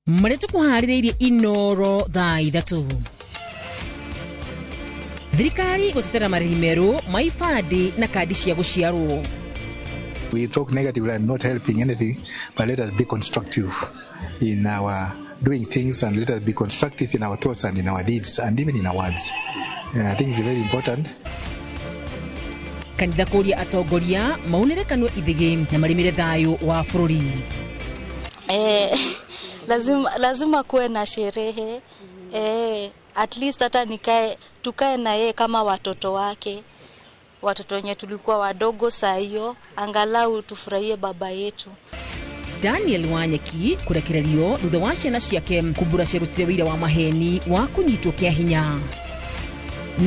Maretu kuhaririirie Inoro thaa ithatu. Thirikari gutetera marihi meru maifadi na kadi cia guciarwo. We talk negatively and not helping anything, but let us be constructive in our doing things, and let us be constructive in our thoughts and in our deeds and even in our words. I think it's very important. Kanitha kuria atongoria maunire kanwa ithigi na marimire thayo wa bururi. Lazima kuwe na sherehe. At least hata tukae na yeye kama watoto wake. Watoto wenye tulikuwa wadogo saa hiyo, angalau tufurahie baba yetu. Daniel Wanyeki kurekererio thutha wa ciana ciake kumbura cerutire wira wa maheni wa kunyitwo kia hinya.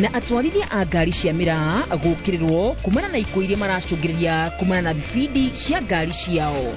Na atwarithia a ngari cia miraa gukirirwo kumana na ikuũ iria maracũngĩrĩria kumana na thibidi cia ngari ciao.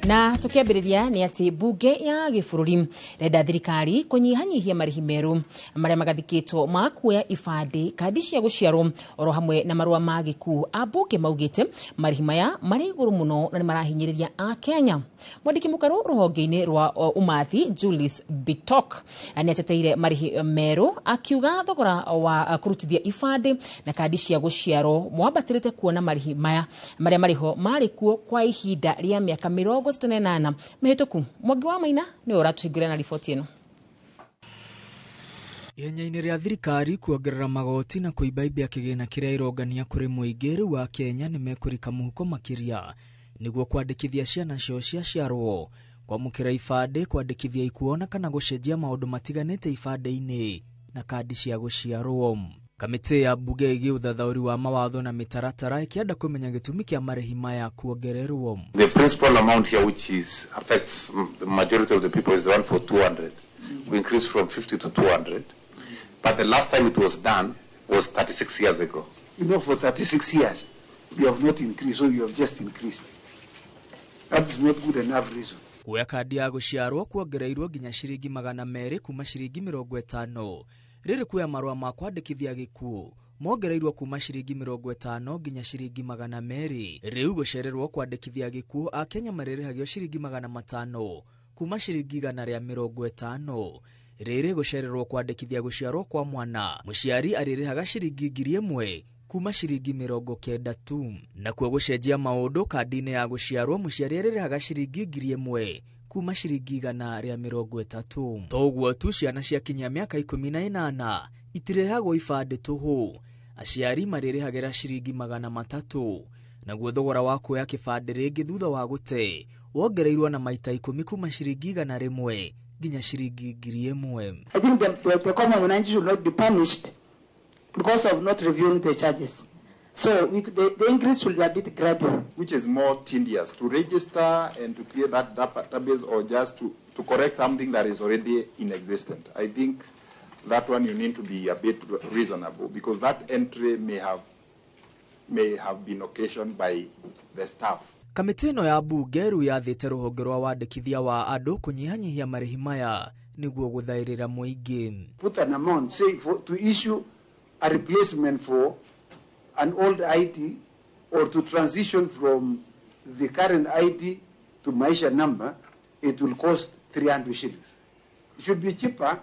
Na tukiambiriria ni ati bunge ya gĩbũrũri renda thirikari kunyihanyihia marihi meru maria magathikitwo ma kuoya ibandĩ, kadi cia guciarwo oro hamwe na marũa ma gĩkuũ. Ambunge maugĩte marihi maya marĩ igũrũ mũno na nĩ marahinyĩrĩria a Kenya. Mwandĩki mũkarũ rũhonge-inĩ rwa umathi Julius Bitok nĩ ateteire marihi meru akiuga thogora wa kurutithia ibandĩ na kadi cia guciarwo mwambatĩrĩte kuona marihi maya maria mariho marĩ kuo kwa ihinda rĩa mĩaka 68 mĩhĩtũku. Mwangi wa Maina nĩ ũratuhingũrĩra na riboti ĩno. Ihenya-inĩ rĩa thirikari kuongerera magoti na kũibaibia kĩgĩna kĩrĩa irongania kũrĩ mũingĩ, rĩu wa Kenya nĩ mekũrika mũhuko makĩria nĩguo kwandĩkithia ciana cio ciaciarwo, kwamũkĩra ibandĩ, kwandĩkithia ikuũ na kana gũcenjia maũndũ matiganĩte ibandĩ-inĩ na kadi cia gũciarwo. Kamĩtĩ ya bunge ĩgiĩ ũthathaũri wa mawatho na mĩtaratara ĩkĩenda kũmenya gĩtũmi kĩa marĩhi maya kuongererwo. The principal amount here which affects the majority of the people is the one for 200. We increased from 50 to 200. But the last time it was done was 36 years ago. You know, for 36 years, you have not increased, so you have just increased. That is not good enough reason. Kuoya kadi ya gũciarwo kuongereirwo nginya ciringi 200 kuma ciringi 50. Rĩrĩ kuoya marũa ma kwandĩkithia gĩkuũ mongereirwo kuma ciringi 50 nginya ciringi 200. Rĩu gũcererwo kwandĩkithia gĩkuũ a Kenya marĩrĩhagio ciringi 500 kuma ciringi 150. Rĩrĩ gũcererwo kwandĩkithia gũciarwo kwa mwana mũciari arĩrĩhaga ciringi 1000 kuma ciringi 90 tu. Nakuo gũcenjia maũndũ kadi-inĩ ya gũciarwo mũciari arĩrĩhaga ciringi 1000 kuma ciringi 130. Toguo tu ciana ciakinyia mĩaka 18 itirĩhagwo ibandĩ tũhũ, aciari marĩrĩhagĩra ciringi 300. Naguo thogora wa kuoya kĩbandĩ rĩngĩ thutha wa gũte wongereirwo na maita 10 kuma ciringi 100 nginya ciringi 1000. I think the common man should not be punished because of not reviewing the charges. So the increase should be a bit gradual. Which is more tedious, to register and to clear that database, or just to correct something that is already inexistent? I think that one you need to be a bit reasonable, because that entry may have been occasioned by the staff. Kamĩtĩ ĩno ya bunge rĩu yathĩte rũhonge rwa wandĩkithia wa andũ kũnyihanyihia marĩhi maya nĩguo gũthaĩrĩra mũingĩ. Put an amount, say, to issue a replacement for an old ID, or to transition from the current ID to Maisha number, it will cost 300 shillings. It should be cheaper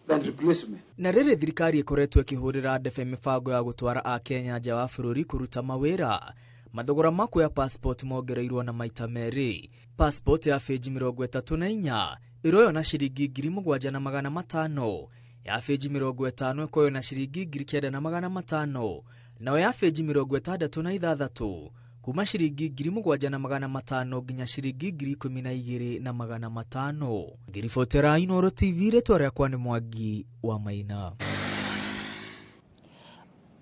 than replacement. Na rĩrĩ thirikari ĩkoretwo ĩkĩhũrĩra ndebe mĩbango ya gũtwara a Kenya nja wa bũrũri kũruta mawĩra, mathogora ma kuoya passport mongereirwo na maita merĩ. Passport ya page 34 ĩroyo na ciringi 7500, ya page 50 ĩkoyo na ciringi 9500, nayo ya page 66 kuma ciringi 7500 nginya ciringi 12500. Ngiribotera Inoro TV, rĩtwa rĩakwa nĩ Mwangi wa Maina.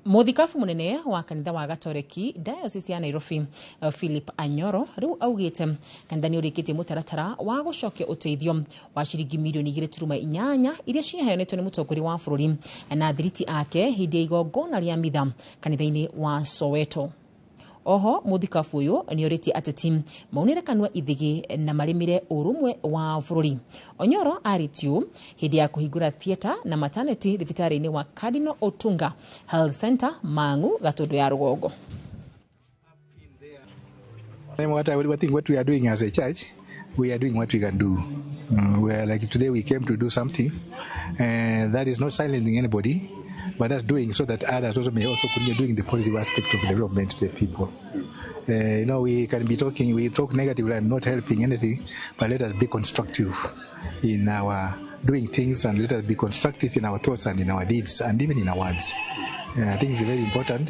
Mũthikabu mũnene wa kanitha wa Gatoreki Diocese ya Nairobi Philip Anyoro rĩu augĩte kanitha nĩ ũrĩkĩtie mũtaratara wa gũcokia ũteithio wa ciringi milioni 2.8 iria ciaheanĩtwo nĩ mũtongoria wa bũrũri na thiriti ake hĩndĩ ya igongona rĩa mitha kanitha-inĩ wa Soweto. Oho muthikabu uyu ni oritie ateti maunire kanwa ithigi na marimire urumwe wa bururi. Onyoro aritio hindi ya kuhingura theater na maternity thibitari-ini wa Cardinal Otunga Health Center Mangu Gatundu ya Rugongo. What we are doing as a church, we are doing what we can do. We are like today we came to do something, and that is not silencing anybody, but that's doing so that others also may also continue doing the positive aspect of development to the people. We can be talking, we talk negatively and not helping anything, but let us be constructive in our doing things, and let us be constructive in our thoughts and in our deeds and even in our words. I think it's very important.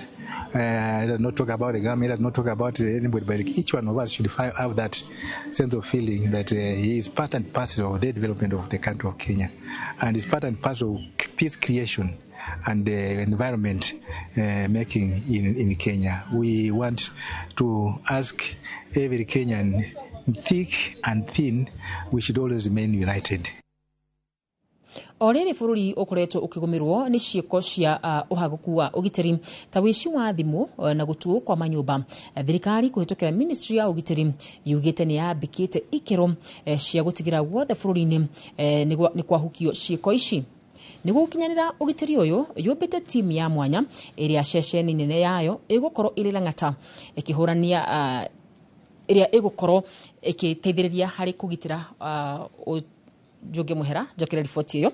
Let us not talk about the government, let us not talk about anybody, but each one of us should have that sense of feeling that he is part and parcel of the development of the country of Kenya, and is part and parcel of peace creation and the environment making in Kenya. We want to ask every Kenyan, thick and thin, we should always remain united. Orere bururi ukoretwo ukigumirwo ni ciiko cia uhaguku wa ugitiri ta wici wa thimu na gutuo kwa manyumba. Thirikari kuhitukira ministry ya ugitiri yugite ni yambikite ikiro cia gutigira wothe bururi-ini ni kwahukio ciiko ici. Niguo ukinyanira ugitiri uyu yumbite timu ya mwanya iria ceceni nene yayo igukorwo irira ngata ikihurania iria igukorwo ikiteithiriria hari kugitira Joge Muhera jokera ripoti iyo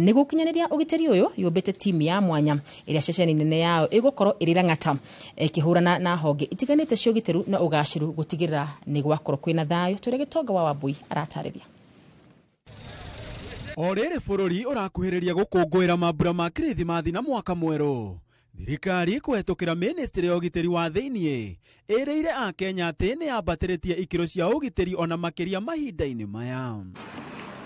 ni gukinyaniria ugitiri uyu yumbite timu ya mwanya iria ceceni nene yao igukorwo irira ngata ikihurana na honge itiganite cio gitiru na ugashiru gutigirira ni gwakorwo kwina thayo turi gitonga wa Wambui aratariria. Orere bururi urakuhiriria gukungwira mambura ma Kirithimathi na mwaka mweru. Thirikari kuhetukira ministry ya ugitiri wa thiini iriire a Kenya ati ni yambatiritie ikiro cia ugitiri ona makiria mahinda-ini maya.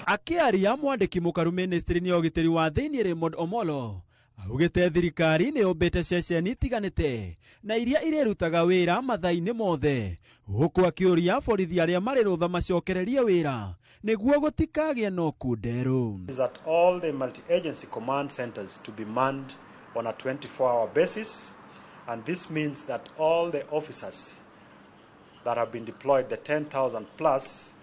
Akiaria mwandiki mukaru ministry ya ugitiri wa thiini Raymond Omolo augite thirikari ni yumbite ceceni tiganite na iria irerutaga wira mathaini mothe huku akiuria borithi aria mari rutha macokererie wira niguo gutikagie no kunderu. Is that all the multi-agency command centers to be manned on a 24-hour basis, and this means that all the officers that have been deployed, the 10,000 plus,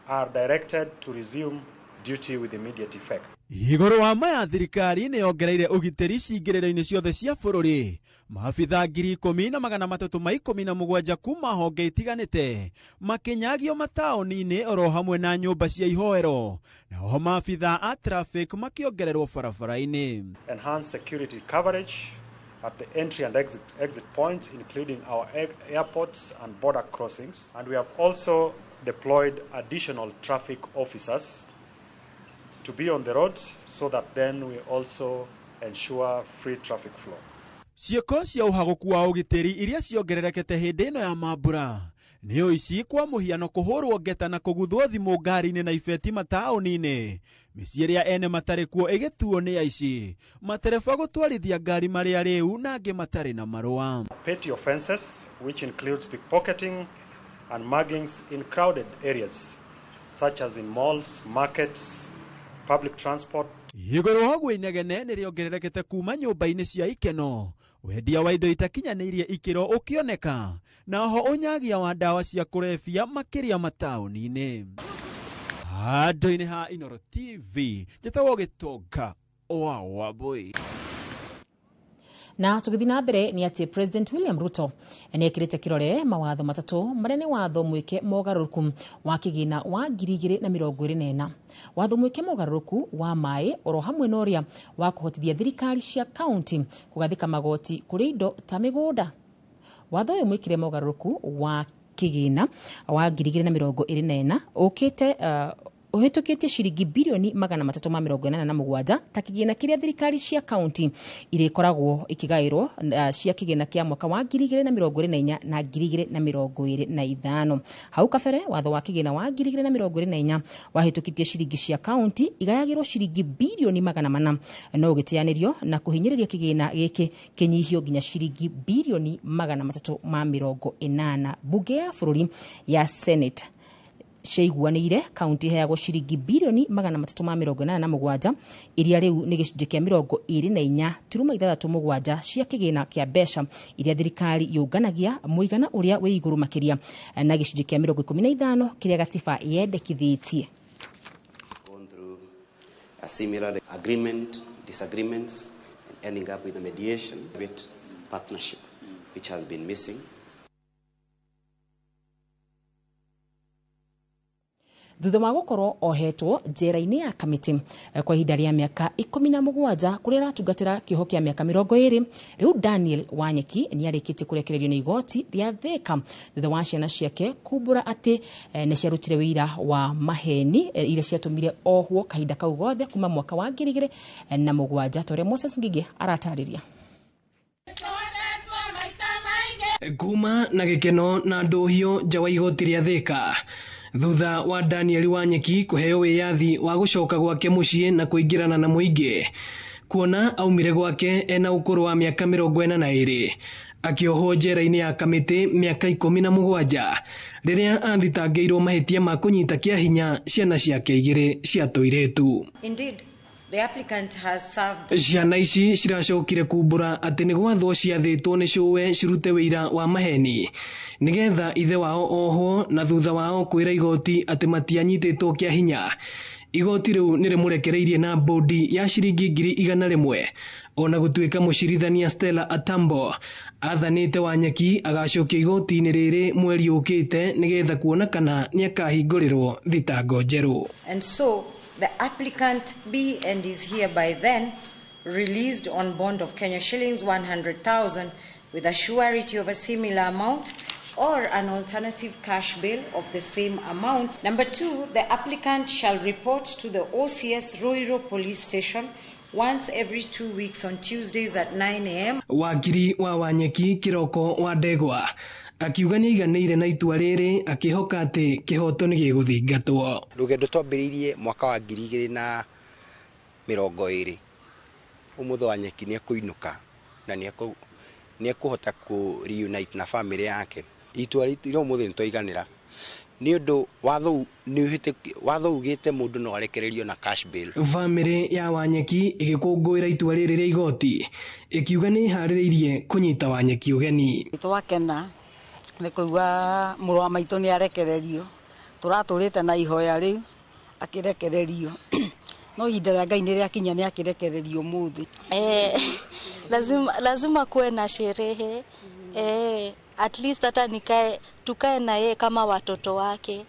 are directed to resume duty with immediate effect. Igoro wa maya thirikari ni yongereire ugitiri cingiriro-ini ciothe cia bururi. Maabitha 10,317 kuma honge itiganite makinyagio mataoni-ini oro hamwe na nyumba cia ihoero, na oho maabitha a traffic makiongererwo barabara-ini. Enhance security coverage at the entry and exit points, including our airports and border crossings, and we have also deployed additional traffic officers to be on the roads so that then we also ensure free traffic flow. Ciiko cia uhaguku wa ugitiri iria ciongererekete hindi ino ya mambura niyo ici kwa muhiano kuhurwo ngeta na kuguthwo thimu ngari-ini na ibeti mataoni-ini. Micii iria ene matari kuo igituo ni aici matereba gutwarithia ngari maria riu na angi matari na marua. Petty offenses which includes pickpocketing and muggings in crowded areas such as in malls, markets, public transport. Igoro hogwe inegene ni riongererekete kuma nyumba-ini cia ikeno, wendia wa indo itakinyanirie ikiro ukioneka, na oho unyagia wa dawa cia kurebia makiria mataoni-ini. Handu-ini ha Inooro TV njetawo Gitonga wa Wambui. Na tugithi na mbere ni ati President William Ruto ni ekirite kirore mawatho matatu maria ni watho mwike mogaruruku wa kigina wa 2024, watho mwike mogaruruku wa mai oro hamwe na uria wa kuhotithia thirikari cia county kugathika magoti kuri indo ta migunda. Watho uyu mwikire mogaruruku wa kigina wa 2024 ukite uhitukitie ciringi bilioni 387 ta kigina kiria thirikari cia county irikoragwo ikigairwo cia kigina kia mwaka wa 2024 na 2025. Hau kabere watho wa kigina wa 2024 wahitukitie ciringi cia county igayagirwo ciringi bilioni 400 no gitianirio na kuhinyiriria kigina giki kinyihio nginya ciringi bilioni 380. Bunge ya bururi ya Senate ciaiguanĩire kaunti heagwo ciringi birioni 387 iria rĩu nĩ gĩcunjĩ kĩa 24.67 cia kĩgĩna kĩa mbeca iria thirikari yũnganagia, mũigana ũrĩa wĩ igũrũ makĩria na gĩcunjĩ kĩa 15 kĩrĩa gatiba yendekithĩtie. A similar agreement, disagreements, and ending up with a mediation with partnership, which has been missing. Thutha wa gũkorwo ohetwo njera-inĩ ya Kamiti kwa ihinda rĩa mĩaka 17 kũrĩa aratungatĩra kĩoho kĩa mĩaka 20, rĩu Daniel Wanyeki nĩ arĩkĩtie kũrekererio nĩ igoti rĩa Thika thutha wa ciana ciake kumbũra atĩ nĩ ciarutire wĩira wa maheni iria ciatũmire ohwo kahinda kau gothe kuma mwaka wa 2007. Tore Moses Ngige aratarĩria. Kuma na gĩkeno na ndũhio nja wa igoti rĩa Thika thutha wa Daniel Wanyeki kũheo wĩyathi wa gũcoka gwake mũciĩ na kũingĩrana na mũingĩ, kuona aumire gwake ena ũkũrũ wa mĩaka 42 akĩohwo njera-inĩ ya Kamiti mĩaka 17 rĩrĩa athitangĩirwo mahĩtia ma kũnyita kĩa hinya ciana ciake 2 cia tũirĩtu. Indeed, the applicant has served. Ciana ici ciracokire kumbũra atĩ nĩ gwathwo ciathĩtwo nĩ cũwe cirute wĩira wa maheni nĩgetha ithe wao ohwo, na thutha wao kwĩra igoti atĩ matianyitĩtwo kĩa hinya. Igoti rĩu nĩ rĩmũrekereirie na bondi ya ciringi 100,000 ona gũtuĩka mũcirithania Stella Atambo athanĩte Wanyeki agacokio igoti-inĩ rĩrĩ mweri ũkĩte nĩgetha kuona kana nĩ akahingũrĩrwo thitango njerũ. And so the applicant be and is hereby then released on bond of Kenya shillings 100,000 with a surety of a similar amount or an alternative cash bail of the same amount. Number 2, the applicant shall report to the OCS Ruiru Police Station once every 2 weeks on Tuesdays at 9 a.m. Wakiri wa Wanyeki Kiroko wa Ndegwa akiuga nĩ aiganĩire na itua rĩrĩ, akĩhoka atĩ kĩhoto nĩ gĩgũthingatwo. Rũgendo twambĩrĩirie mwaka wa 2020 ũmũthĩ Wanyeki nĩ ekũinũka na nĩ ekũhota ku reunite na family yake. Itua rĩrĩ ũmũthĩ nĩ twaiganĩra nĩ ũndũ watho ugĩte mũndũ no arekererio na cash bail. Family ya Wanyeki ĩgĩkũngũĩra itua rĩrĩ rĩa igoti ĩkiuga nĩ iharĩrĩirie kũnyita Wanyeki ũgeni. Twakena nĩ kũigua mũrũ wa maitũ nĩ arekererio, tũratũrĩte na ihoya rĩu akĩrekererio no ihinda rĩa Ngai nĩ rĩakinya nĩ akĩrekererio mũthĩ. Lazima kuwe na sherehe. At least hata tukae na yeye kama watoto wake,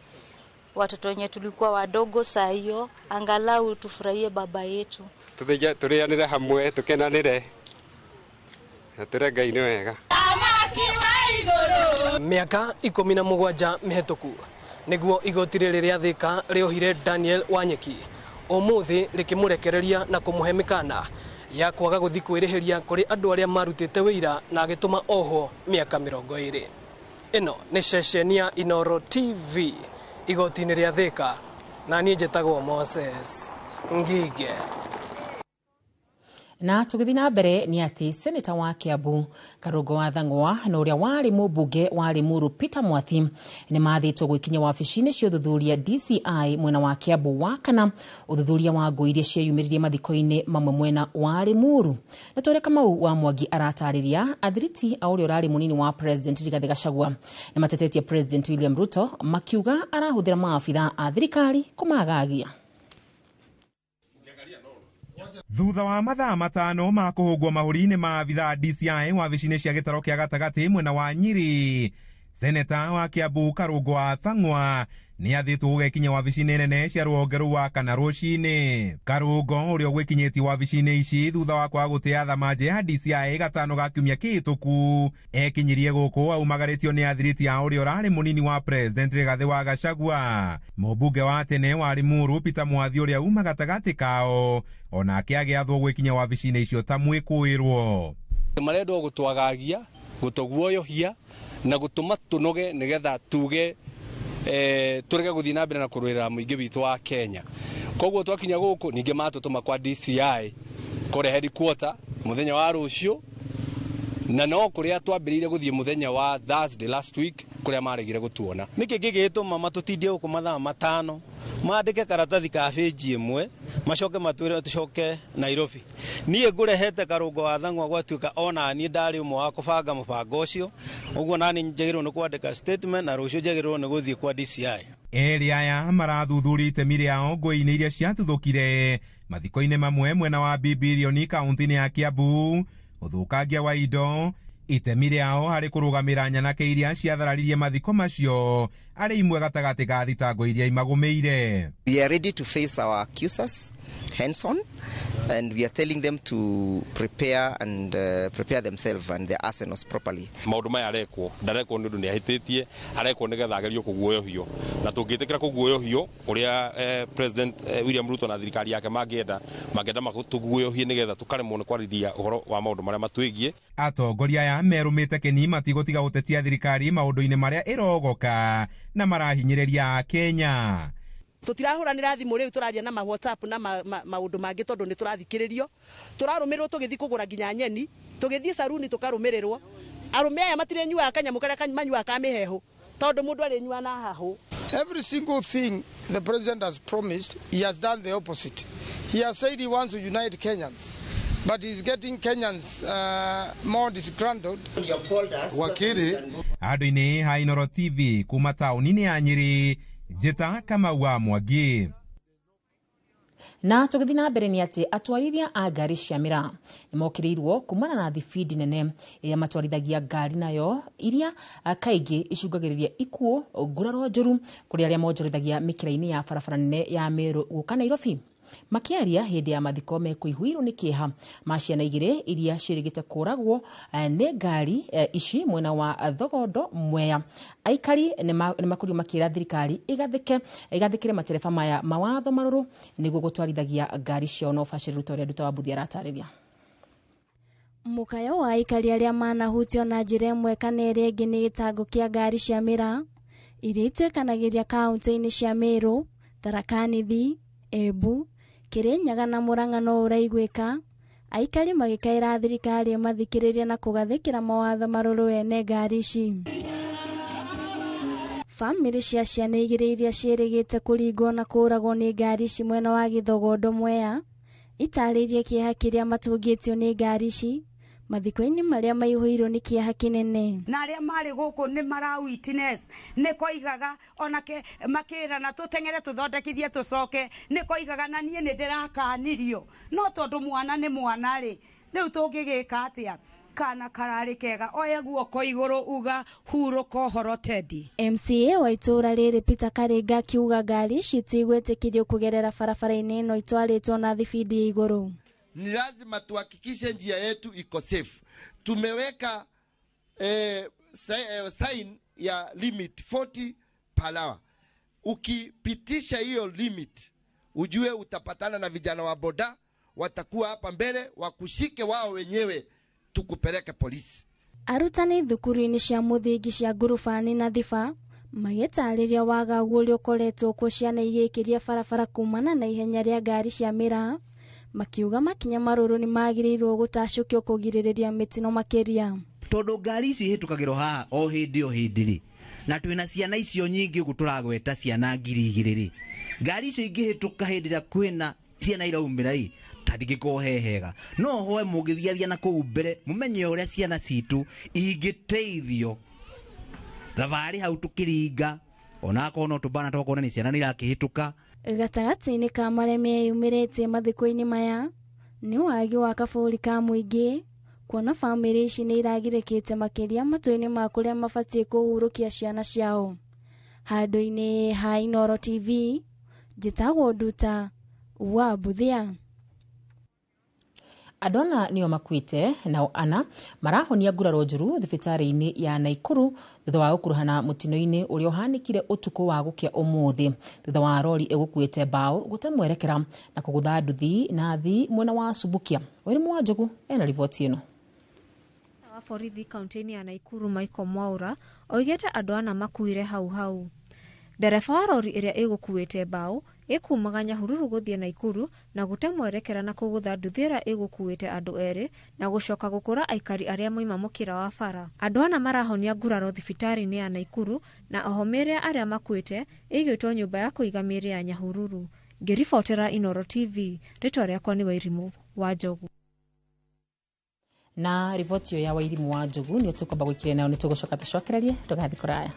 watoto wenye tulikuwa wadogo saa hiyo, angalau tufurahie baba yetu. Turianire hamwe, tukenanire na ture Ngai nĩ wega. Mĩaka 17 mĩhetũku nĩguo igoti rĩrĩ rĩa Thika rĩohire Daniel Wanyeki, ũmũthĩ rĩkĩmũrekereria na kũmũhe mĩkana ya kwaga gũthi kwĩrĩhĩria kũrĩ andũ arĩa marutĩte wĩira na agĩtũma ohwo mĩaka 20. Ĩno nĩ ceceni ya Inooro TV igoti-inĩ rĩa Thika, na niĩ njĩtagwo Moses Ngige. Na tũgĩthiĩ na mbere nĩ atĩ seneta wa Kiambu Karũngũ wa Thang'wa na ũrĩa warĩ mũmbunge wa Limuru Peter Mwathi nĩ mathĩtwo gwĩkinya wabici-inĩ cia ũthuthuria DCI mwena wa Kiambu wa kana ũthuthuria wa ngũ iria cieyumĩririe mathiko-inĩ mamwe mwena wa Limuru. Na Tore Kamau wa Mwangi aratarĩria athiriti a ũrĩa ũrarĩ mũnini wa President Rigathi Gachagua nĩ matetetie President William Ruto makiuga arahũthĩra maabitha a thirikari kũmagagia. Thutha wa mathaa matano ma kũhũngwo mahũri-inĩ ma abitha DCI wabici-inĩ cia gĩtaro kĩa gatagatĩ mwena wa Nyeri, seneta wa Kiambu Karũngũ wa Thang'wa nĩ athĩtwo gũgekinya wabici-inĩ nene cia rũhonge rwa kana rũcinĩ. Karũngũ ũrĩa ũgwĩkinyĩtie wabici-inĩ ici thutha wa kwaga gũtĩa thamanje ya DCI gatano ga kiumia kĩhĩtũku ekinyirie gũkũ aumagarĩtio nĩ athiriti a ũrĩa ũrarĩ mũnini wa President Rigathi wa Gachagua. Mũmbunge wa tene wa Limuru Peter Mwathi ũrĩa uma gatagatĩ kao onake agĩathwo gwĩkinya wabici-inĩ icio ta mwĩkũĩrwo. Marendwo gũtwagagia, gũtũguoyohia na gũtũma tũnoge nĩgetha tuge tureke gũthiĩ na mbere na kũrũĩrĩra mũingĩ witũ wa Kenya. Koguo twakinya gũkũ ningĩ matũtũma kwa DCI kũrĩa headquarter mũthenya wa rũciũ na no kuria twambirire guthie muthenya wa Thursday last week kuria maregire gutuona niki gigituma matutindie uko mathaa matano maandike karatathi ka page imwe macoke matwire tucoke Nairobi nie ngurehete karungo wa thangwa gwatuika ona ni ndari umwe wa kubanga mubango ucio uguo nani njagirwo ni kwandika statement na rucio njagirwo ni guthie kwa DCI. Eri aya marathuthuri itemi riao ngũĩ-inĩ iria ciatuthũkire mathiko-inĩ mamwe mwena wa Bibilioni kaunti-inĩ ya Kiambu, ũthũkangia wa indo, itemi riao harĩ kũrũgamĩra nyanake iria ciathararirie mathiko macio arĩ imwe gatagatĩ ga thitango iria imagũmĩire. We are ready to face our accusers hands on, and we are telling them to prepare themselves and their arsenals properly. Maundu maya arekwo ndarekwo nĩ ũndũ nĩ ahĩtĩtie, arekwo nĩgetha agerio kũguoyohio, na tũngĩtĩkĩra kũguoyohio ũrĩa President William Ruto na thirikari yake mangĩenda matũguoyohie nĩgetha tũkaremwo nĩ kwarĩria ũhoro wa maũndũ marĩa matwĩgiĩ. Atongoria aya merũmĩte kĩni matigũtiga gũtetia thirikari maũndũ-inĩ marĩa ĩrogoka na marahinyĩrĩria Kenya. Tutirahuranira thimu riu turaria na ma WhatsApp na maundu mangi tondu ni turathikiririo, turarumirwo tugithi kugura ginya nyeni, tugithi saruni tukarumirirwo. Arume aya matirenyua kanyamu karia kanywa ka miheho tondu mundu arenyua na hahu. Every single thing the president has promised, he has done the opposite. He has said he wants to unite Kenyans, but he's getting Kenyans more disgruntled. Wakiri Ado-inĩ ha Inooro TV kuma taũni-inĩ ya Nyeri, Njĩta Kamau wa Mwangi. Na tũgĩthiĩ na mbere nĩ atĩ atwarithia a ngari cia mĩraa nĩ mokĩrĩirwo kumana na thibindi nene ĩrĩa matwarithagia ngari nayo iria kaingĩ icungagĩrĩria ikuũ, nguraro njũru kũrĩ arĩa monjorithagia mĩkĩra-inĩ ya barabara nene ya Meru gũka Nairobi. Makĩaria hĩndĩ ya mathiko mekũihũirwo nĩ kĩeha ma ciana igĩrĩ iria ciĩrĩgĩte kũragwo nĩ ngari ici mwena wa Thogondo, Mwea. Aikari nĩ makorirwo makĩra thirikari igathĩkĩre matereba maya mawatho marũrũ nĩguo gũtwarithagia ngari ciao na ũbacĩrĩru ta ũrĩa Nduta wa Mbuthi aratarĩria. Mũkayo wa aikari arĩa manahutio na njĩra ĩmwe kana ĩrĩa ĩngĩ nĩ gĩtango kĩa ngari cia mĩraa iria ituĩkanagĩria kaunti-inĩ cia Meru, Tharaka Nithi, Embu, Kirinyaga na Murang'a no ũraiguĩka. Aikari magĩkaĩra thirikari mathikĩrĩria na kũgathĩkĩra mawatho marũrũ ene ngari ici. Famĩrĩ cia ciana igĩrĩ iria ciĩrĩgĩte kũringwo na kũragwo nĩ ngari ici mwena wa Gĩthogondo, Mwea itarĩirie kĩeha kĩrĩa matũngĩtio nĩ ngari ici mathiko-inĩ marĩa maihũirwo nĩ kĩeha kĩnene. Na arĩa marĩ gũkũ nĩ mara witness nĩ koigaga onake makĩra na tũteng'ere tũthondekithie tũcoke, nĩ koigaga na niĩ nĩ ndĩrakanirio, no tondũ mwana nĩ mwana rĩ, rĩu tũngĩgĩka atĩa? Kana kararĩ kega oya guoko igũrũ uga hurũka ũhoro Teddy. MCA wa itũra rĩrĩ Peter Karĩnga akiuga ngari ici itigwĩtĩkĩrio kũgerera barabara-inĩ ĩno itwarĩtwo na thibindi ya igũrũ. Ni lazima tuhakikishe njia yetu iko safe. Tumeweka sign ya limit 40 per hour. Ukipitisha hiyo limit, ujue utapatana na vijana wa boda watakuwa hapa mbele wakushike wao wenyewe tukupeleke polisi. Arutani thukuru-inĩ cia mũthingi cia Ngurubani na Thiba magĩtarĩria wagagu ũrĩa ũkoretwo kuo ciana igĩkĩria barabara kumana na ihenya rĩa ngari cia mĩraa, makiuga makinya marũrũ nĩ magĩrĩirwo gũtacũkio kũgirĩrĩria mĩtino makĩria. Tondũ ngari icio ihĩtũkagĩrwo haha o hĩndĩ rĩ, na twĩna ciana icio nyingĩ ũguo tũragweta ciana 2,000 rĩ, ngari icio ingĩhĩtũka hĩndĩ ĩrĩa kwĩna ciana iraumĩra rĩ, tathigĩko hehega. No hoe mũgĩthiathia na kũu mbere mũmenye ũrĩa ciana citũ ingĩteithio thabarĩ hau tũkĩringa onakorwo no tũbana twakorwo nĩ ciana nĩ irakĩhĩtũka. Gatagatĩ-inĩ ka marĩa meyumĩrĩtie mathiko-inĩ maya nĩ wagi wa kabũri ka mũingĩ, kuona famĩrĩ ici nĩ iragirĩkĩte makĩria matũinĩ ma kũrĩa mabatiĩ kũhurũkia ciana ciao. Handũ-inĩ ha Inooro TV, Njĩtagwo Nduta wa Mbuthia. Andũ ana nĩo makuĩte, nao ana marahonia nguraro njũru thibitarĩ-inĩ ya Naikuru thutha wa gũkuruhana mũtino-inĩ ũrĩa ũhanĩkire ũtukũ wa gũkĩa ũmũthĩ thutha wa rori ĩgũkuĩte mbaũ gũte mwerekera na kũgũtha nduthi na thi mwena wa Subukia. Wĩrĩmu wa Njogu ena riboti ĩno. Wa borithi kaunti-inĩ ya Naikuru Michael Mwaura oigĩte andũ ana makuire hau. Ndereba wa rori ĩrĩa ĩgũkuĩte mbaũ ikumaga Nyahururu guthie Naikuru na gute mwerekera na kugutha nduthira igukuite andu eri na gucoka gukura aikari aria moima mukira wa bara. Andu ana marahonia nguraro thibitari-ini ya Naikuru na oho mĩĩrĩ aria makuite igitwo nyumba ya kuiga mĩĩrĩ ya Nyahururu. Ngiribotera Inooro TV, rĩtwa rĩakwa nĩ Wairimu wa Njogu. Na riboti ya Wairimu wa Njogu nĩ tukwamba gwikire nayo, nĩ tugucoka tucokererie tugathi kuraya.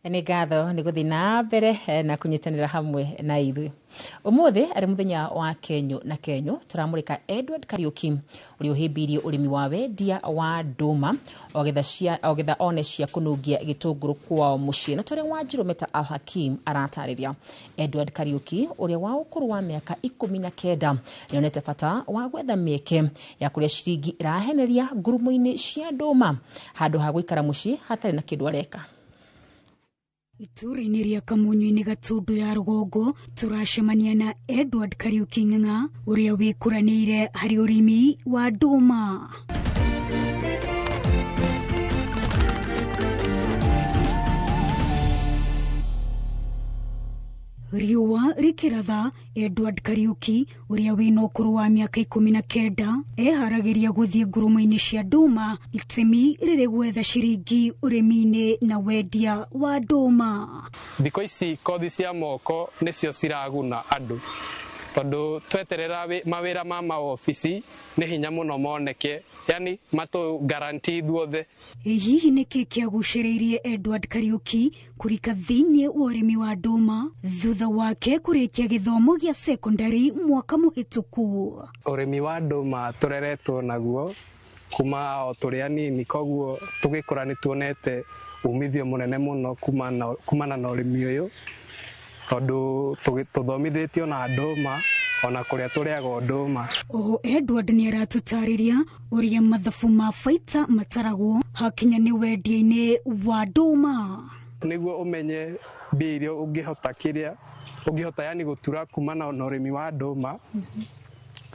Nĩ ngatho nĩ gũthiĩ na mbere na kunyitanĩra hamwe na ithuĩ. Ũmũthĩ arĩ mũthenya wa Kenyo na Kenyo tũramũrĩka Edward Kariuki ũrĩa ũhĩmbĩirie ũrĩmi wa wendia wa ndũma ogetha one cia kũnungia gĩtũngũrũ kwao mũciĩ, na tũrĩa Wanjiru Meta Al Hakim aratarĩria. Edward Kariuki ũrĩa wa ũkũrũ wa mĩaka 19 nĩonete bata wa gwetha mĩeke ya kũrĩa ciringi ĩraheneria ngurumo-inĩ cia ndũma handũ ha gũikara mũciĩ hatarĩ na kĩndũ areka. Itũra-inĩ rĩa Kamunyu-inĩ Gatundu ya Rũgongo turacemania na Edward Kariuki Ng'ang'a ũrĩa wĩkũranĩire harĩ ũrĩmi wa ndũma. Riũa rĩkĩratha, Edward Kariuki ũrĩa wĩna ũkũrũ wa mĩaka 19 eharagĩria gũthiĩ ngurumo-inĩ cia ndũma, itemi rĩrĩ gwetha ciringi ũrĩmi-inĩ na wendia wa ndũma. Thikũ ici kothi cia moko nĩcio ciraguna andũ, tondũ tweterera mawĩra ma maobici nĩ hinya mũno moneke, yani matũ guarantee thuothe. Hihi nĩkĩ kĩagucĩrĩirie Edward Kariuki kũrika thĩinĩ wa ũrĩmi wa ndũma thutha wake kũrĩkia gĩthomo gĩa secondary mwaka mũhĩtũku? Ũrĩmi wa ndũma tũreretwo naguo kuma o tũrĩ anini, koguo tũgĩkũra nĩ tuonete umithio mũnene mũno kumana na ũrĩmi ũyũ, tondũ tũthomithĩtio na ndũma ona kũrĩa tũrĩaga ndũma. Oho Edward nĩ aratũtarĩria ũrĩa mathabu ma baita mataragwo hakinya nĩ wendia-inĩ wa ndũma. Nĩguo ũmenye mbia iria ũngĩhota yani gũtura kumana na ũrĩmi wa ndũma,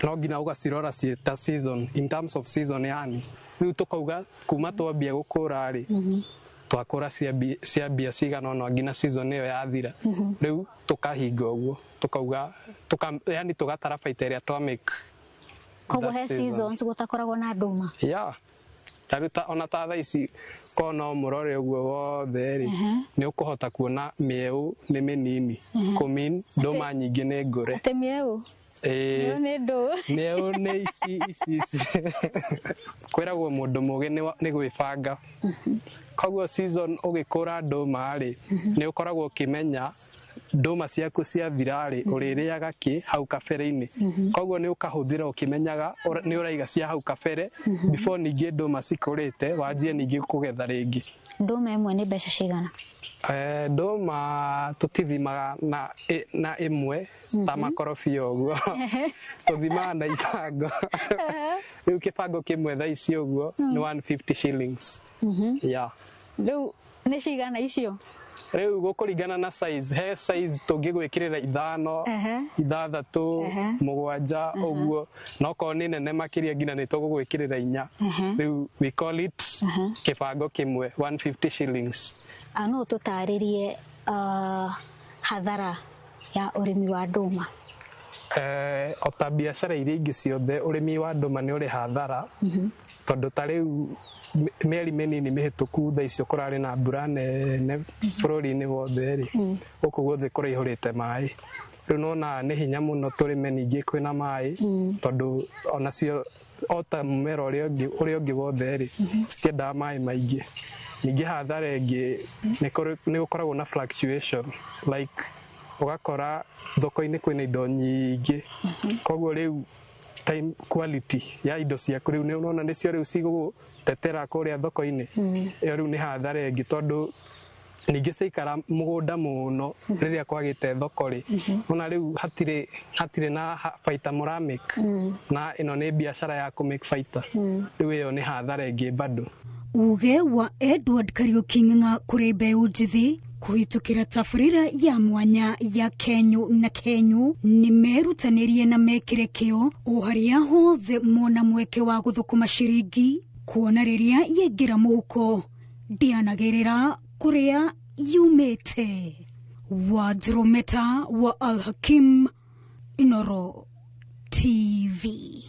no nginya ũgacirora ta season, in terms of season yani. Rĩu tũkauga kuma twambia gũkũra rĩ, twakũra cia mbia cigana ona nginya season ĩyo yathira. Rĩu tũkahinga ũguo, tukauga yani tũgatara baita ĩrĩa twa make. Koguo he seasons gũtakoragwo na ndũma? Yeah. Taruta ona ta thaa ici kona mũrore ũguo wothe rĩ, nĩ ũkũhota kuona mĩeũ nĩ mĩnini, kũmin ndũma nyingĩ nĩ ngũre. Ate mĩeũ? Mĩeũ nĩ ici. Kwĩragwo mũndũ mũgĩ nĩ gwĩbanga. Koguo season ũgĩkũra ndũma rĩ, nĩ ũkoragwo ũkĩmenya ndũma ciaku ciathira rĩ ũrĩrĩaga kĩ hau kabere-inĩ. Koguo nĩ ũkahũthĩra ũkĩmenyaga nĩ ũraiga cia hau kabere before ningĩ ndũma cikũrĩte wanjie ningĩ kũgetha rĩngĩ. Ndũma ĩmwe nĩ mbeca cigana? Ndũma tũtithimaga na ĩmwe ta makorobia ũguo, tũthimaga na ibango. Rĩu kĩbango kĩmwe thaa ici ũguo nĩ 150 shillings. Rĩu nĩ cigana icio? Rĩu gũkũringana na size, he size tũngĩgwĩkĩrĩra 5, 6, 7 ũguo, no korwo nĩ nene makĩria nginya nĩ tũgũgwĩkĩrĩra 4. Rĩu we call it kĩbango kĩmwe 150 shillings. No tũtarĩrie hathara ya ũrĩmi wa ndũma? O ta biacara iria ingĩ ciothe ũrĩmi wa ndũma nĩ ũrĩ hathara, tondũ ta rĩu mĩeri mĩnini mĩhĩtũku thaa icio kũrarĩ na mbura nene bũrũri-inĩ wothe rĩ, gũkũ guothe kũraihũrĩte maĩ. Rĩu nona nĩ hinya mũno tũrĩme ningĩ kwĩna maĩ, tondũ onacio o ta mũmera ũrĩa ũngĩ wothe rĩ citiendaga maĩ maingĩ. Ningĩ hathara ĩngĩ nĩ gũkoragwo na fluctuation, like ũgakora thoko-inĩ kwĩna indo nyingĩ, koguo rĩu time quality ya indo ciaku rĩu nĩ ũrona nĩcio rĩu cigũtetera kũrĩa thoko-inĩ. Ĩyo rĩu nĩ hathara ĩngĩ, tondũ ningĩ ciaikara mũgũnda mũno rĩrĩa kwagĩte thoko rĩ, ona rĩu hatirĩ na baita mũramake, na ĩno nĩ biacara ya kũmake baita. Rĩu ĩyo nĩ hathara ĩngĩ bado. uge wa Edward Kariuki Ng'ang'a kuri mbeũ njithi kuhitukira tabarĩra ya mwanya ya Kenyu na Kenyu ni merutanirie na mekire kĩo o harĩa hothe mona mweke wa guthukuma ciringi kuona rĩrĩa yaingĩra mũhuko ndianagĩrĩra kũrĩa yumĩte. Wajrometa wa Al-Hakim, Inoro TV.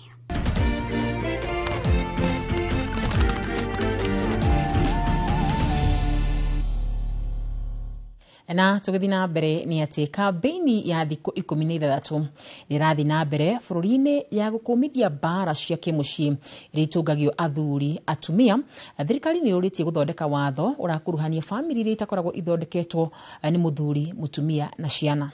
Na tũgĩthiĩ na mbere nĩ atĩ kambĩini ya thikũ 16 nĩrathiĩ na mbere bũrũri-inĩ ya gũkũmithia mbara cia kĩmũciĩ iria itũngagio athuri atumia. Thirikari nĩ yũrĩtie gũthondeka watho ũrakuruhania famĩlĩ iria itakoragwo ithondeketwo nĩ mũthuri, mũtumia na ciana.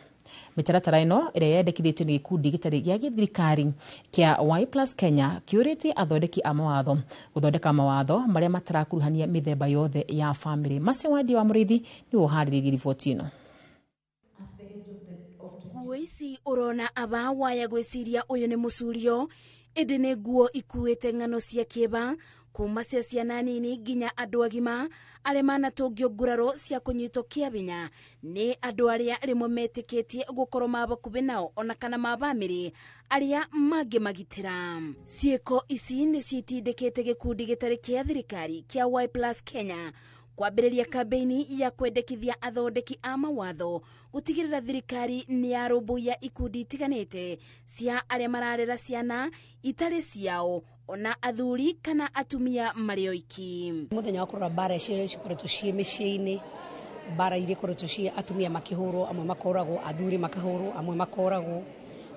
Mĩtaratara ĩno ĩrĩa yendekithĩtio nĩ gĩkundi gĩtarĩ gĩa gĩthirikari kĩa Y+ Kenya kĩũrĩtie athondeki a mawatho gũthondeka mawatho marĩa matarakuruhania mĩthemba yothe ya famĩlĩ. Masiwadi wa Mũrĩithi nĩ ũharĩrĩirie riboti ĩno. Nguo ici urona aba waya gwĩciria ũyũ nĩ mũcurio, ĩndĩ nĩ nguo ikuĩte ng'ano cia kĩeba kuma cia ciana nini nginya andũ agima arĩa manatũngio nguraro cia kũnyitwo kĩabinya nĩ andũ arĩa rĩmwe metĩkĩtie gũkorwo mabakuhĩ nao ona kana mabamĩrĩ arĩa mangĩmagitĩra. Ciĩko ici nĩ citindĩkĩte gĩkundi gĩtarĩ kĩa thirikari kĩa Y+ Kenya kwambĩrĩria kambĩini ya kwendekithia athondeki a mawatho gũtigĩrĩra thirikari nĩ yarũmbũiya ikundi itiganĩte cia arĩa mararera ciana itarĩ ciao ona athuri kana atumia marĩ oiki. Mũthenya wa kũrora mbara icio cikoretwo ciĩ mĩciĩ-inĩ, mbara iria ikoretwo ciĩ atumia makĩhũrwo, amwe makoragwo, athuri makahũrwo, amwe makoragwo,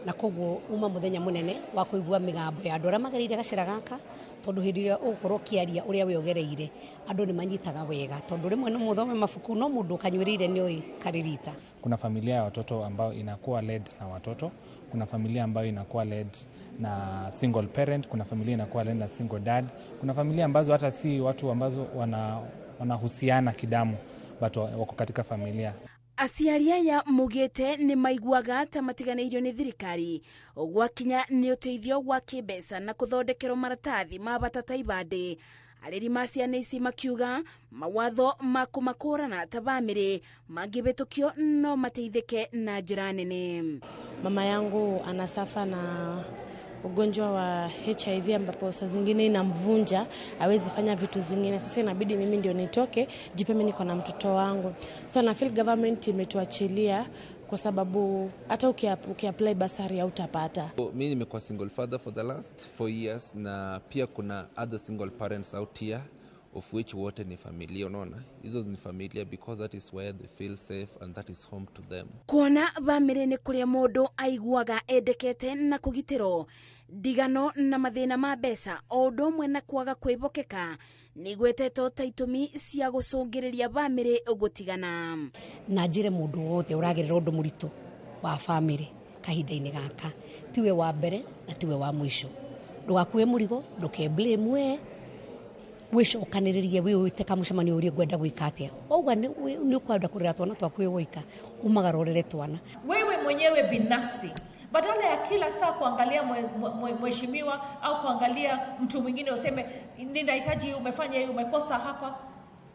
na koguo uma mũthenya mũnene wa kũigua mĩgambo ya andũ arĩa magereire gacĩra gaka, tondũ hĩndĩ ĩrĩa ũgũkorwo kĩaria ũrĩa we ũgereire andũ nĩ manyitaga wega, tondũ rĩmwe nĩ mũthome mabuku no mũndũ kanyuĩrĩire nĩ oĩ karirita. Kuna familia ya watoto ambao inakuwa led na watoto, kuna familia ambayo inakuwa led na single parent, kuna familia inakuwa led na single dad, kuna familia ambazo hata si watu ambazo wanahusiana kidamu but wako katika familia. Aciari aya mugĩte nĩ maiguaga ta matiganĩirio nĩ thirikari gwakinya nĩ ũteithio wa kĩmbeca na kũthondekerwo maratathi ma bata ta ibandĩ. Areri ma ciana ici makiuga mawatho ma kũmakũrana ta bamĩrĩ mangĩbĩtũkio no mateithĩke na njĩra nene. Mama yangu anasafa na ugonjwa wa HIV ambapo saa zingine inamvunja, hawezi fanya vitu zingine. Sasa inabidi mimi ndio nitoke, jipe mimi niko na mtoto wangu. So na feel government imetuachilia kwa sababu hata ukiapply basari hautapata. Mimi nimekuwa single father for the last 4 years na pia kuna other single parents out here of which wote ni familia, unaona. Hizo ni familia because that is where they feel safe and that is home to them. Kuona bamĩrĩ nĩ kũrĩa mũndũ aiguaga endekete na kũgitĩrwo, ndigano na mathĩna ma mbeca o ũndũ ũmwe na kwaga kwĩbokeka nĩ gwetetwo ta itũmi cia gũcũngĩrĩria bamĩrĩ gũtigana. Na njĩre mũndũ wothe ũragerera ũndũ mũritũ wa bamĩrĩ kahinda-inĩ gaka, tiwe wa mbere na tiwe wa mũico. Ndũgakue mũrigo, ndũkeblame we, wĩcokanĩrĩrie wĩwĩte kamũcemanio ũrĩa ngwenda gwĩka atĩa. Oguo nĩ ũkwenda kũrera twana twaku wĩwoika, umagarorere twana. Wewe mwenyewe binafsi badala ya kila saa kuangalia mheshimiwa au kuangalia mtu mwingine useme ninahitaji umefanya hii umekosa hapa,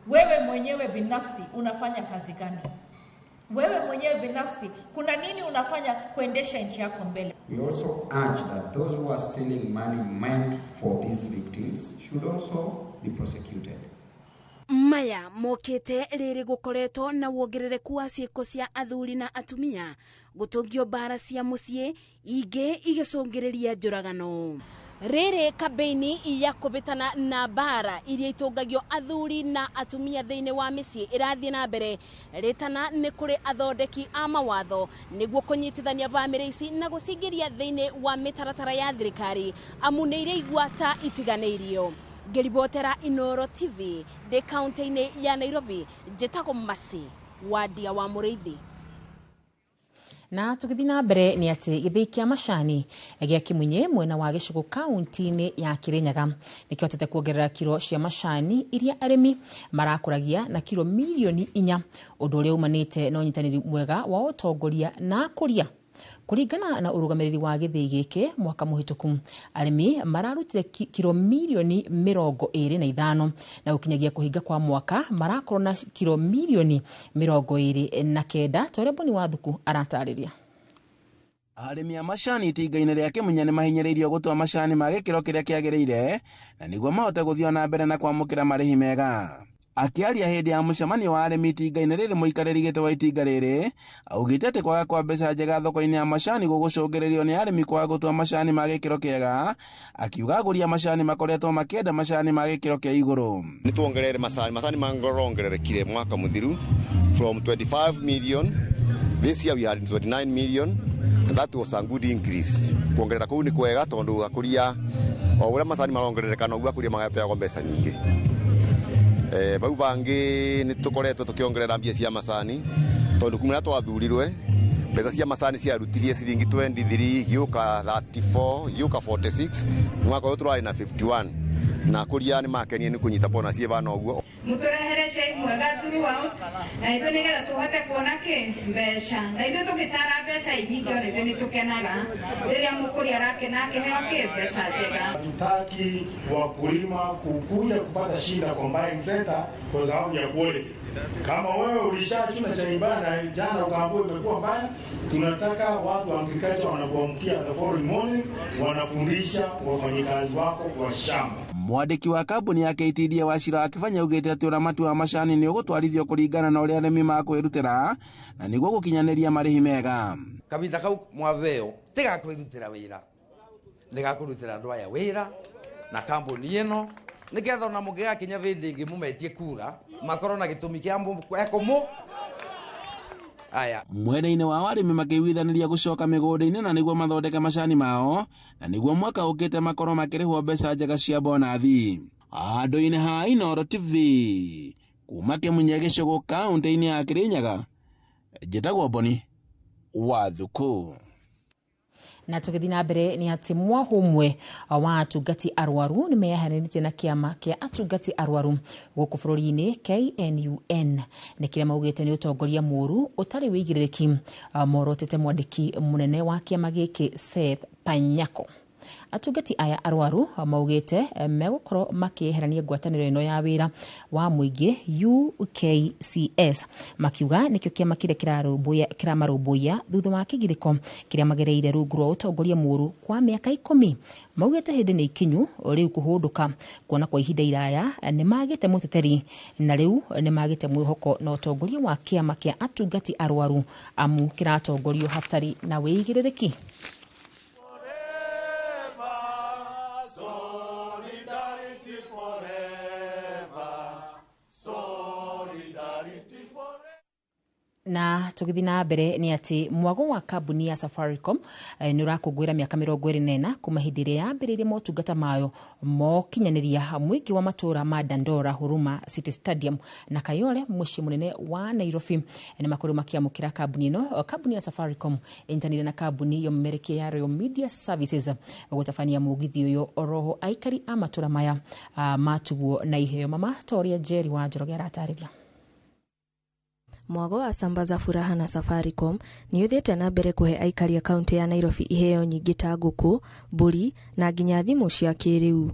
wewe mwenyewe binafsi unafanya kazi gani? Wewe mwenyewe binafsi kuna nini unafanya kuendesha nchi yako mbele? We also urge that those who are stealing money meant for these victims should also be prosecuted. Maya mokete rĩrĩ gũkoretwo na wongerereku wa ciĩko cia athuri na atumia gũtũngio mbara cia mũciĩ ingĩ igĩcũngĩrĩria njũragano. Rĩrĩ kambĩini ya kũbĩtana na mbara iria itũngagio athuri na atumia thĩinĩ wa mĩciĩ ĩrathiĩ na mbere, rĩtana nĩ kũrĩ athondeki a mawatho nĩguo kũnyitithania bamĩrĩ ici na gũcingĩria thĩinĩ wa mĩtaratara ya thirikari amu nĩ irĩa igwata itiganĩirio. Ngĩribotera Inoro TV ndĩ kaunti-inĩ ya Nairobi, njĩtagwo Masi Wadia wa Mũrĩithi. Na tũgĩthiĩ na mbere nĩ atĩ gĩthĩi kĩa macani gĩa Kĩmunyi mwena wa Gĩcũgũ kaunti-inĩ ya Kĩrĩnyaga nĩkĩhotete kuongerera kiro cia macani iria arĩmi marakũragia na kiro milioni 4, ũndũ ũrĩa umanĩte na ũnyitanĩri mwega wa ũtongoria na kũria Kuringana na urugamiriri wa githii giki mwaka muhituku arimi mararutire kilo milioni 25 na ukinyagia kuhinga kwa mwaka marakorwo na kilo milioni 29 Toreboni wa Thuku aratariria. Arimi a macani itinga-inĩ rĩa Kĩmunya nĩ mahinyĩrĩirio gũtua macani ma gĩkĩro kĩrĩa kĩagĩrĩire na nĩguo mahote gũthiĩ na mbere na kwamũkĩra marĩhi mega. Akiaria hĩndĩ ya mũcemanio wa arĩmi itinga-inĩ rĩrĩ mũikarĩri gĩtĩ wa itinga rĩrĩ augĩte atĩ kwaga kwa mbeca njega thoko-inĩ ya macani gũgũcũngĩrĩrio nĩ arĩmi kwaga gũtua macani ma gĩkĩro kĩega, akiuga agũri a macani makoretwo makĩenda macani ma gĩkĩro kĩa igũrũ. Nĩ tuongerere macani marongererekire mwaka mũthiru from 25 million, this year we had 29 million. And that was a good increase. Kuongerera kuu ni kwega tondu akuria o uria macani marongerereka no akuria magapeagwo mbeca nyingi. Bau bangi ni tukoretwo tukiongerera mbia cia macani tondu kumira twathurirwe mbeca cia macani ciarutirie ciringi 23 giuka 34 giuka 46 mwaka uyu turari na 51 na kuria ni makenie ni kunyita bona cie bana oguo muturehere cei mwega throughout na ithu nigetha tuhote kuona ki mbeca na ithu tugitara mbeca nyingi ona ithu ni tukenaga riria mukuria arakena akiheo ki mbeca njega. Tutaki wakulima kukuja kupata shida combine center kwa sababu ya quality. Kama wewe ulishachuna chai mbaya jana ukaambiwa imekuwa mbaya, tunataka watu wa agriculture wanapoamkia the following morning wanafundisha wafanyikazi wako kwa shamba. Mwandiki wa kambuni ya KTD Wachira akifanya ugite ati uramati wa macani ni ugutwarithio kuringana na uria arimi makwirutira na niguo gukinyanĩria marihi mega. Kabinda kau mwaveo tiga kwirutira wira nigakurutira andu aya wira na kambuni ino nigetha na mugiga kinya vindi ingi mumetie kura makorwo na gitumi kia mbukwekumu aya mwena-inĩ wa arĩmi makĩiguithaniria gũcoka mĩgũnda-inĩ na nĩguo mathondeke macani mao na nĩguo mwaka ũkĩte makorwo makĩrĩhwo mbeca njega cia bonathi. Handũ-inĩ ha Inooro TV kuma Kĩmunya Gĩcũgũ kaunti-inĩ ya Kirinyaga, njĩtagwo Boni wa Thuku. Na tugithi na mbere ni ati mwahumwe wa atungati arwaru ni meyahanĩtie na kiama kia atungati arwaru gũkũ bũrũri-inĩ KNUN nĩ kĩrĩa maugĩte nĩ ũtongoria mũru ũtarĩ wĩigĩrĩrĩki. Morotete mwandĩki mũnene wa kiama gĩkĩ Seth Panyako. Atungati aya arwaru maugĩte megũkorwo makĩeherania ngwatanĩro ĩno ya wĩra wa mũingĩ UKCS makiuga nĩkĩo kĩama kĩrĩa kĩramarũmbũiya thutha wa kĩgirĩko kĩrĩa magereire rungu rwa ũtongoria mũru kwa mĩaka 10. Maugĩte hĩndĩ nĩ ikinyu rĩu kũhũndũka kuona kwa ihinda iraya nĩ magĩte mũteteri na rĩu nĩ magĩte mwĩhoko na ũtongoria wa kĩama kĩa atungati arwaru amu kĩratongorio hatarĩ na wĩigĩrĩrĩki. Na tugithi na mbere ni ati mwago wa kambuni ya Safaricom ni urakũngũĩra mĩaka 24 kuma hĩndĩ ĩrĩa yambĩrĩirie motungata mayo mokinyanĩria mũingĩ wa matũra ma Dandora, Huruma City Stadium na Kayole mũciĩ mũnene wa Nairobi. Nĩ makorwo makĩamũkĩra kambuni ĩno. Kambuni ya Safaricom intanire na kambuni yomerekia ya Royal Media Services gũtabania mũgithi ũyũ oroho aikari a matũra maya matuguo na iheo. Mama Toria Jerry wa Njoroge aratarĩria. Mwago wa Sambaza Furaha na Safaricom ni uthiĩte na mbere kuhe aikari a kaunti ya Nairobi iheo nyingĩ ta ngũkũ, mbũri na nginya thimũ cia kĩrĩu.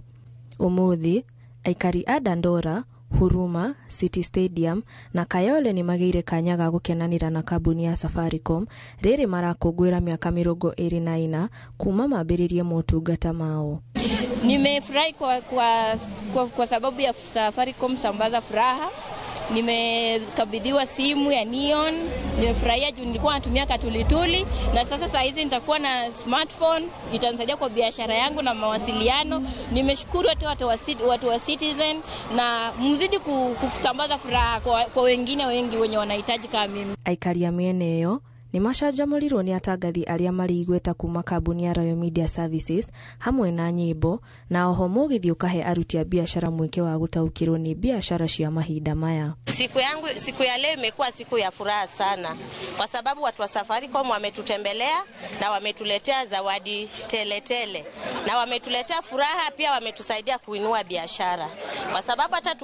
Ũmũthĩ aikari a Dandora, Huruma City Stadium na Kayole ni magĩire kanya ga gũkenanĩra na kambuni ya Safaricom rĩrĩ marakũngũĩra mĩaka 24 kuma mambĩrĩrie motungata mao. Nimefurahi kwa sababu ya Safaricom Sambaza Furaha. Nimekabidhiwa simu ya Neon, nimefurahia juu nilikuwa natumia katulituli na sasa hizi nitakuwa na smartphone, itanisaidia kwa biashara yangu na mawasiliano. Nimeshukuru watu wa Citizen na mzidi kusambaza furaha kwa wengine wengi wenye wanahitaji kama mimi. Aikari ya mĩena ĩyo ni macanjamũrirwo nĩ atangathi arĩa marĩ igweta kuma kambuni ya Royal Media Services hamwe na nyĩmbo na oho mũgithi ũkahe aruti a biashara mweke wa gũtaũkĩrwo nĩ biashara cia mahinda maya. Siku ya leo imekuwa siku ya furaha sana kwa sababu watu wa Safaricom wametutembelea na wametuletea zawadi tele na wametuletea furaha, pia wametusaidia kuinua biashara kwa sababu hata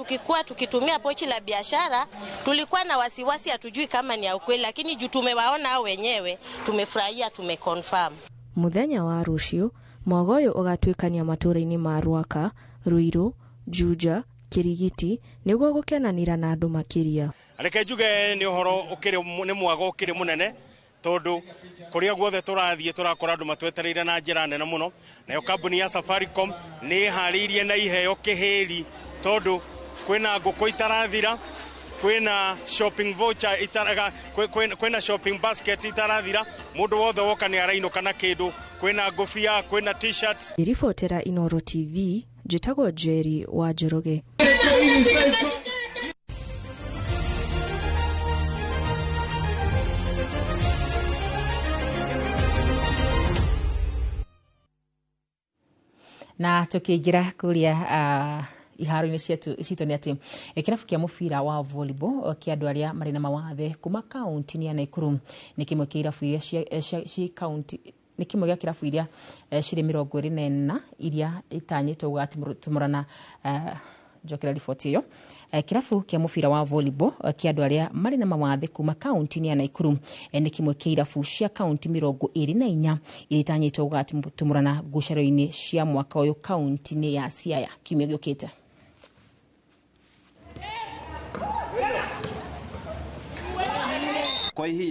tukitumia pochi la biashara tulikuwa na wasiwasi, hatujui kama ni ya ukweli, lakini juu tumewaona wao wenyewe tumefurahia, tumeconfirm. Muthenya wa rucio mwagoyo ugatwikania matũra-inĩ ma Rwaka, Ruiru, Juja, Kirigiti niguo gukenanira na andu makiria. Reke njuge ni uhoro ukiri ni mwago ukiri munene tondu kuria guothe turathie turakora andu matwetereire na njira nene muno, nayo kambuni ya Safaricom ni hariirie na iheo kihiri tondu kwina nguku itarathira, kwina shopping voucher itaraga, kwina shopping basket itarathira, mundu wothe woka ni arainoka na kindu, kwina ngofia, kwina t-shirts. Irifotera Inoro TV, njitagwo Jerry wa Njoroge. Na tukiingira kuria iharo-ini citu ni ati kirabu kia mubira wa volleyball kia andu aria mari na mawathe kuma kaunti ya Nakuru ni kimwe kia irabu iria ci kaunti ni kimwe gia kirabu iria ciri 24 iria itanyitwo gugatimurana njokera riboti iyo. Kirabu kia mubira wa volleyball kia andu aria mari na mawathe kuma kaunti ya Nakuru ni kimwe kia irabu cia kaunti 24 iria itanyitwo gugatimurana ngucero-ini cia mwaka uyu kaunti ya Siaya kiumia giukite. Kwa hii